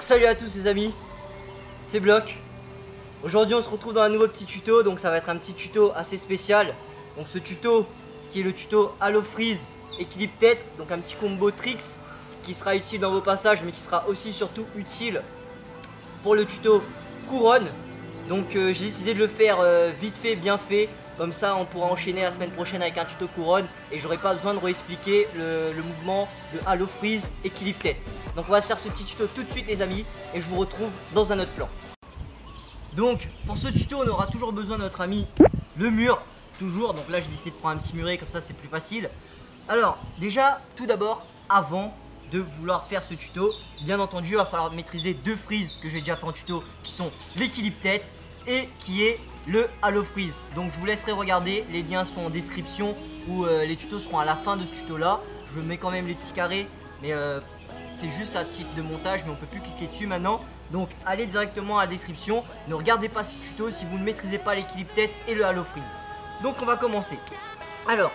Salut à tous les amis, c'est Bloc. Aujourd'hui on se retrouve dans un nouveau petit tuto, donc ça va être un petit tuto assez spécial. Donc ce tuto qui est le tuto Halo Freeze équilibre tête, donc un petit combo tricks qui sera utile dans vos passages mais qui sera aussi surtout utile pour le tuto couronne. Donc j'ai décidé de le faire vite fait, bien fait. Comme ça on pourra enchaîner la semaine prochaine avec un tuto couronne et j'aurai pas besoin de réexpliquer le mouvement de Halo Freeze équilibre tête. Donc on va faire ce petit tuto tout de suite les amis et je vous retrouve dans un autre plan. Donc pour ce tuto on aura toujours besoin de notre ami le mur, toujours. Donc là j'ai décidé de prendre un petit muret comme ça c'est plus facile. Alors déjà tout d'abord avant de vouloir faire ce tuto, bien entendu il va falloir maîtriser deux freezes que j'ai déjà fait en tuto qui sont l'équilibre tête et qui est le Halo Freeze. Donc je vous laisserai regarder, les liens sont en description ou les tutos seront à la fin de ce tuto là. Je mets quand même les petits carrés mais c'est juste à titre de montage mais on peut plus cliquer dessus maintenant. Donc allez directement à la description, ne regardez pas ce tuto si vous ne maîtrisez pas l'équilibre tête et le Halo Freeze. Donc on va commencer. Alors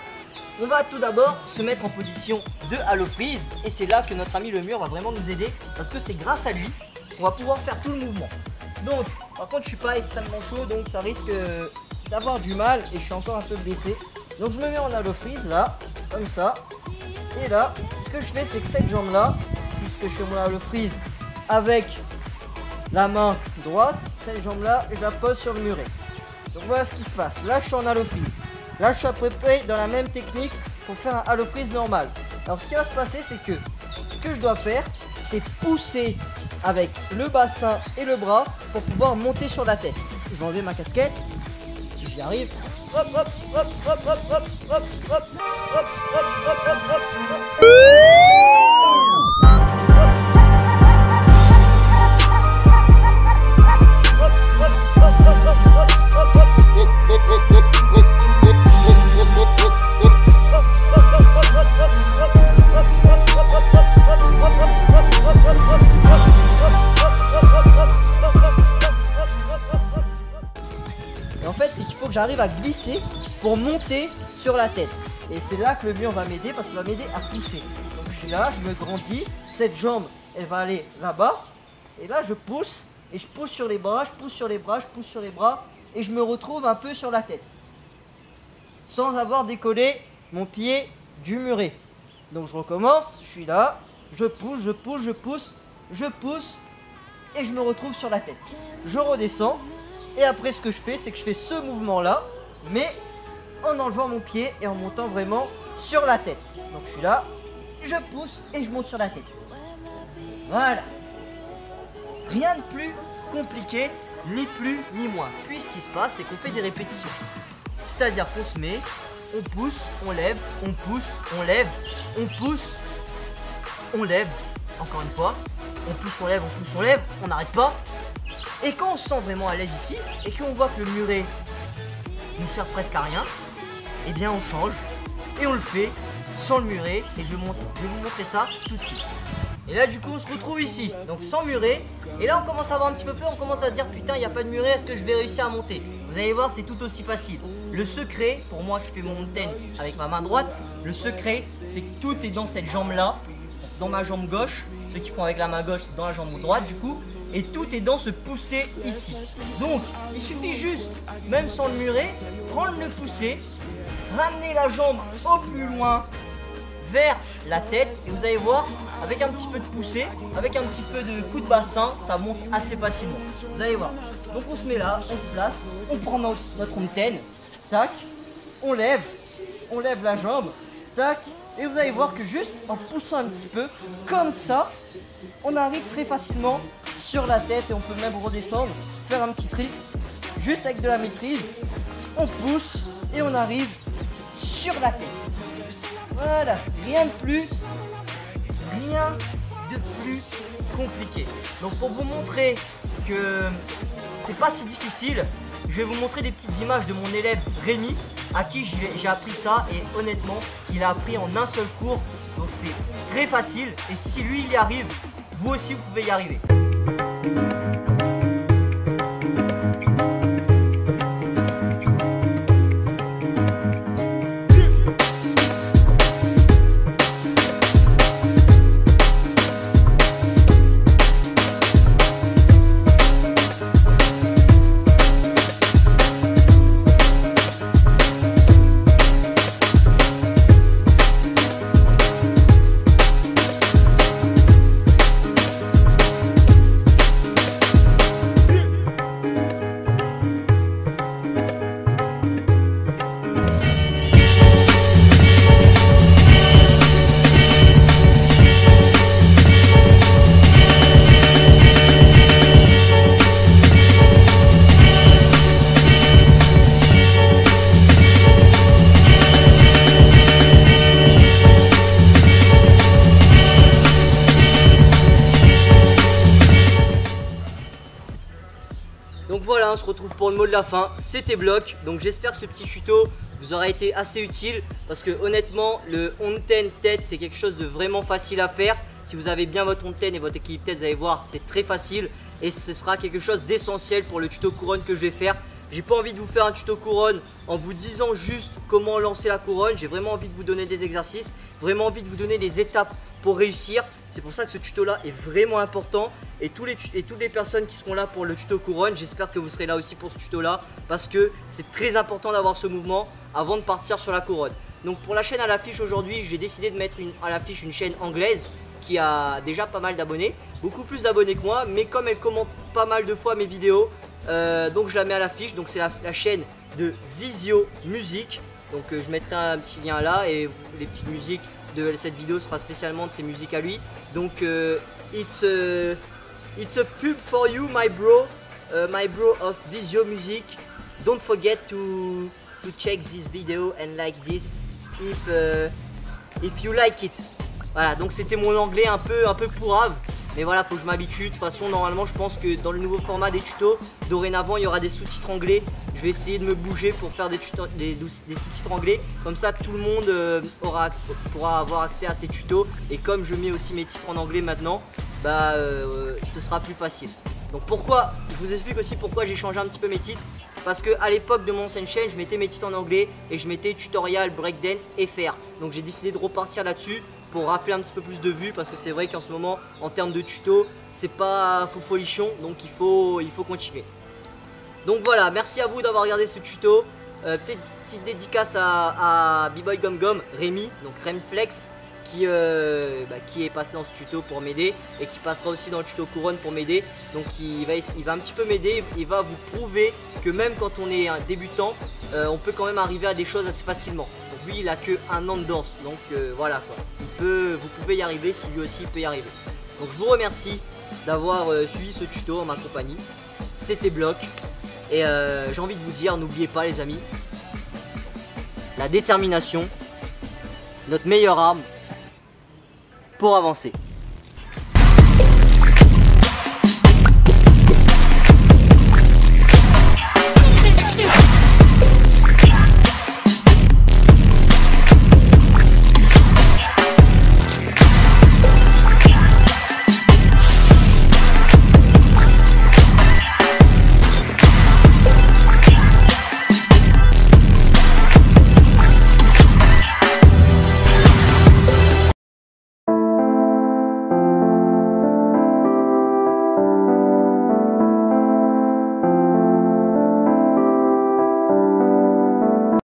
on va tout d'abord se mettre en position de Halo Freeze et c'est là que notre ami le mur va vraiment nous aider parce que c'est grâce à lui qu'on va pouvoir faire tout le mouvement. Donc par contre je suis pas extrêmement chaud donc ça risque d'avoir du mal et je suis encore un peu blessé. Donc je me mets en Halo Freeze là, comme ça. Et là, ce que je fais c'est que cette jambe là, puisque je fais mon Halo Freeze avec la main droite, cette jambe là je la pose sur le muret. Donc voilà ce qui se passe, là je suis en Halo Freeze. Là je suis à peu près dans la même technique pour faire un Halo Freeze normal. Alors ce qui va se passer c'est que ce que je dois faire c'est pousser avec le bassin et le bras pour pouvoir monter sur la tête. Je vais enlever ma casquette, si j'y arrive. Hop hop hop hop hop hop hop hop hop hop hop hop hop hop. Et en fait c'est qu'il faut que j'arrive à glisser pour monter sur la tête. Et c'est là que le mur va m'aider parce qu'il va m'aider à pousser. Donc je suis là, je me grandis, cette jambe elle va aller là-bas. Et là je pousse et je pousse sur les bras, je pousse sur les bras, je pousse sur les bras. Et je me retrouve un peu sur la tête. Sans avoir décollé mon pied du muret. Donc je recommence, je suis là, je pousse, je pousse, je pousse, je pousse. Et je me retrouve sur la tête. Je redescends. Et après ce que je fais c'est que je fais ce mouvement là. Mais en enlevant mon pied et en montant vraiment sur la tête. Donc je suis là, je pousse et je monte sur la tête. Voilà. Rien de plus compliqué, ni plus ni moins. Puis ce qui se passe c'est qu'on fait des répétitions. C'est-à-dire qu'on se met, on pousse, on lève, on pousse, on lève, on pousse, on lève. Encore une fois, on pousse, on lève, on pousse, on lève, on n'arrête pas. Et quand on se sent vraiment à l'aise ici et qu'on voit que le muret nous sert presque à rien, eh bien on change et on le fait sans le muret et je vais vous montrer ça tout de suite. Et là du coup on se retrouve ici, donc sans muret. Et là on commence à avoir un petit peu peur, on commence à se dire putain il n'y a pas de muret, est-ce que je vais réussir à monter? Vous allez voir c'est tout aussi facile. Le secret, pour moi qui fais mon mountain avec ma main droite, le secret c'est que tout est dans cette jambe là, dans ma jambe gauche. Ceux qui font avec la main gauche c'est dans la jambe droite du coup. Et tout est dans ce pousser ici. Donc il suffit juste, même sans le muret, prendre le pousser, ramener la jambe au plus loin vers la tête. Et vous allez voir, avec un petit peu de poussée, avec un petit peu de coup de bassin, ça monte assez facilement. Vous allez voir. Donc on se met là, on se place, on prend notre mountain, tac, on lève la jambe, tac. Et vous allez voir que juste en poussant un petit peu, comme ça, on arrive très facilement sur la tête et on peut même redescendre, faire un petit tricks, juste avec de la maîtrise. On pousse et on arrive sur la tête. Voilà, rien de plus compliqué. Donc pour vous montrer que c'est pas si difficile, je vais vous montrer des petites images de mon élève Rémi à qui j'ai appris ça et honnêtement il a appris en un seul cours donc c'est très facile et si lui il y arrive, vous aussi vous pouvez y arriver. pour le mot de la fin, c'était Block. Donc j'espère que ce petit tuto vous aura été assez utile, parce que honnêtement le on-ten tête c'est quelque chose de vraiment facile à faire. Si vous avez bien votre on-ten et votre équilibre tête, vous allez voir, c'est très facile et ce sera quelque chose d'essentiel pour le tuto couronne que je vais faire. J'ai pas envie de vous faire un tuto couronne en vous disant juste comment lancer la couronne. J'ai vraiment envie de vous donner des exercices, vraiment envie de vous donner des étapes pour réussir. C'est pour ça que ce tuto là est vraiment important. Et toutes les personnes qui seront là pour le tuto couronne, j'espère que vous serez là aussi pour ce tuto là, parce que c'est très important d'avoir ce mouvement avant de partir sur la couronne. Donc pour la chaîne à l'affiche aujourd'hui, j'ai décidé de mettre à l'affiche une chaîne anglaise qui a déjà pas mal d'abonnés, beaucoup plus d'abonnés que moi, mais comme elle commente pas mal de fois mes vidéos, donc je la mets à l'affiche. Donc c'est la chaîne de Visio Music. Donc je mettrai un petit lien là, et les petites musiques de cette vidéo sera spécialement de ses musiques à lui. Donc it's a pub for you, my bro of Visio Music. Don't forget to check this video and like this if you like it. Voilà, donc c'était mon anglais un peu pourrave, mais voilà, faut que je m'habitue. De toute façon, normalement, je pense que dans le nouveau format des tutos, dorénavant, il y aura des sous-titres anglais. Je vais essayer de me bouger pour faire des sous-titres anglais. Comme ça, tout le monde pourra avoir accès à ces tutos. Et comme je mets aussi mes titres en anglais maintenant, bah, ce sera plus facile. Donc pourquoi, je vous explique aussi pourquoi j'ai changé un petit peu mes titres. Parce que à l'époque de mon ancienne chaîne, je mettais mes titres en anglais et je mettais tutorial, breakdance et faire. Donc j'ai décidé de repartir là-dessus pour rafler un petit peu plus de vues, parce que c'est vrai qu'en ce moment, en termes de tuto, c'est pas folichon, donc il faut continuer. Donc voilà, merci à vous d'avoir regardé ce tuto. Petite dédicace à B-Boy Gum Gum, Rémi, donc Remflex, qui est passé dans ce tuto pour m'aider et qui passera aussi dans le tuto couronne pour m'aider. Donc il va un petit peu m'aider, il va vous prouver que même quand on est un débutant, on peut quand même arriver à des choses assez facilement. Donc lui il a que 1 an de danse, donc voilà quoi. Vous pouvez y arriver si lui aussi peut y arriver. Donc je vous remercie d'avoir suivi ce tuto en ma compagnie. C'était Block et j'ai envie de vous dire, n'oubliez pas les amis, la détermination, notre meilleure arme pour avancer.